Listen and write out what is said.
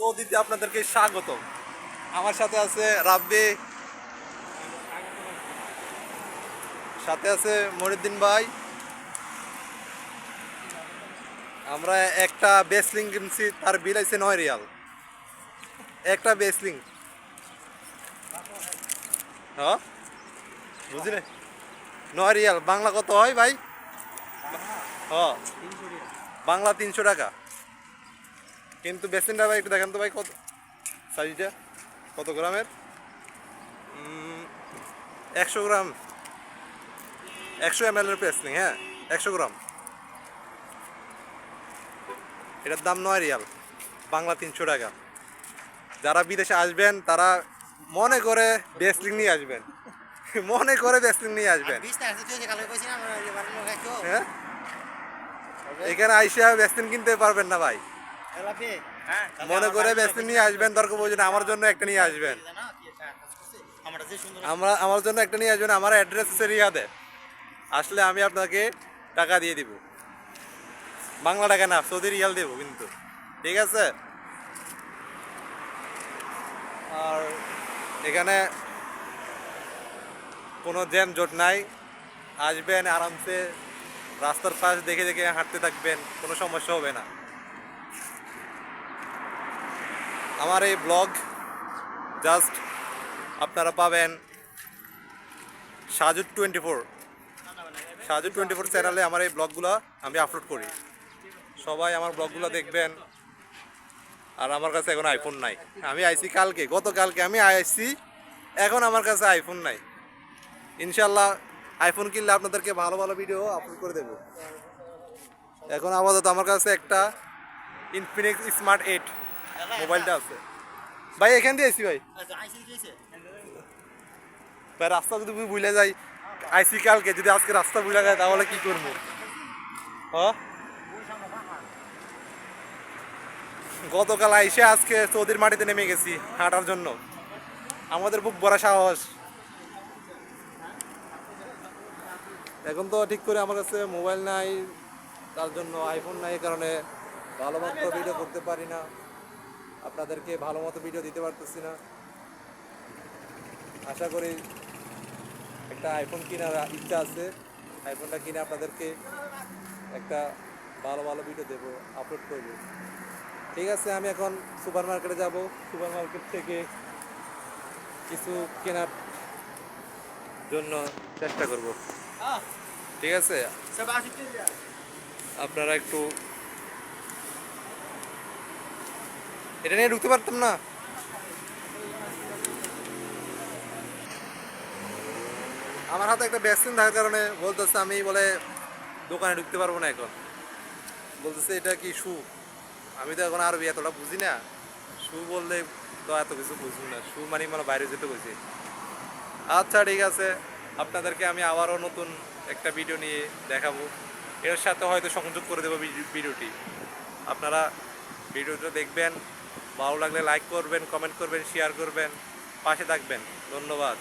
সৌদিতে আপনাদেরকে স্বাগত। আমার সাথে আছে রাব্বি, সাথে আছে মনিউদ্দিন ভাই। আমরা একটা বেসলিং কিনছি, তার বিল আছে 9 রিয়াল। একটা বেসলিং, হ্যাঁ বুঝলি না? 9 রিয়াল বাংলা কত হয় ভাই? হ্যাঁ, বাংলা 300 টাকা। কিন্তু বেসলিনটা ভাই একটু দেখেন তো ভাই, কত সাইজটা, কত গ্রামের? 100 গ্রাম, 100 ml এর বেসলিং। হ্যাঁ, 100 গ্রাম। এটার দাম 9 রিয়াল, বাংলা 300 টাকা। যারা বিদেশে আসবেন তারা মনে করে বেসলিং নিয়ে আসবেন, মনে করে বেসলিং নিয়ে আসবেন। হ্যাঁ, এখানে আইসা বেসলিন কিনতে পারবেন না ভাই। মনে করে বেসলিন নিয়ে আসবেন, দরকার পড়ছে আমার জন্য একটা নিয়ে আসবেন। আমার জন্য একটা নিয়ে আসবেন। আমার অ্যাড্রেস আছে রিয়াদে। আসলে আমি আপনাকে টাকা দিয়ে দিব, বাংলা টাকা না, সৌদি রিয়াল দেবো কিন্তু, ঠিক আছে? আর এখানে কোনো জ্যামজট নাই, আসবেন আরামসে, রাস্তার পাশ দেখে দেখে হাঁটতে থাকবেন, কোনো সমস্যা হবে না। আমার এই ব্লগ জাস্ট আপনারা পাবেন সাজু 24 চ্যানেলে। আমার এই ব্লগগুলো আমি আপলোড করি, সবাই আমার ব্লগগুলো দেখবেন। আর আমার কাছে এখন আইফোন নাই, আমি আইসি কালকে, গতকালকে আমি আইসি, এখন আমার কাছে আইফোন নাই। ইনশাল্লাহ আইফোন কিনলে আপনাদেরকে ভালো ভালো ভিডিও আপলোড করে দেবো। এখন আপাতত আমার কাছে একটা ইনফিনিক্স স্মার্ট 8 মোবাইলটা আছে। ভাই এখান দিয়ে আইসি ভাই, ভাই রাস্তা যদি ভুলে যাই, আইসি কালকে, যদি আজকে রাস্তা ভুলে যায় তাহলে কি করবো? হ্যাঁ, গতকাল আইসে আজকে সৌদির মাটিতে নেমে গেছি হাঁটার জন্য। আমাদের বুক ভরা সাহস। এখন তো ঠিক করে আমার কাছে মোবাইল নাই, তার জন্য আইফোন নাই, এই কারণে ভালো মতো ভিডিও করতে পারি না, আপনাদেরকে ভালো মতো ভিডিও দিতে পারতেছি না। আশা করি একটা আইফোন কেনার ইচ্ছা আছে, আইফোনটা কিনে আপনাদেরকে একটা ভালো ভালো ভিডিও দেবো, আপলোড করবো। ঠিক আছে, আমি এখন সুপার মার্কেটে যাব, সুপার মার্কেট থেকে কিছু কেনার জন্য চেষ্টা করব, ঠিক আছে? আপনারা একটু, এটা নিয়ে ঢুকতে পারতাম না। আমার হাতে একটা ভ্যাকসিন থাকার কারণে বলতেছে, আমি বলে দোকানে ঢুকতে পারবো না। এখন বলতেছে এটা কি শু, আমি তো এখন আরবি এতটা বুঝি না। শু বললে তো এত কিছু বুঝবো না, শু মানে বাইরে যেতে বুঝি। আচ্ছা ঠিক আছে, আপনাদেরকে আমি আবারও নতুন একটা ভিডিও নিয়ে দেখাবো, এর সাথে হয়তো সংযোগ করে দেবো ভিডিওটি। আপনারা ভিডিওটা দেখবেন, ভালো লাগলে লাইক করবেন, কমেন্ট করবেন, শেয়ার করবেন, পাশে থাকবেন। ধন্যবাদ।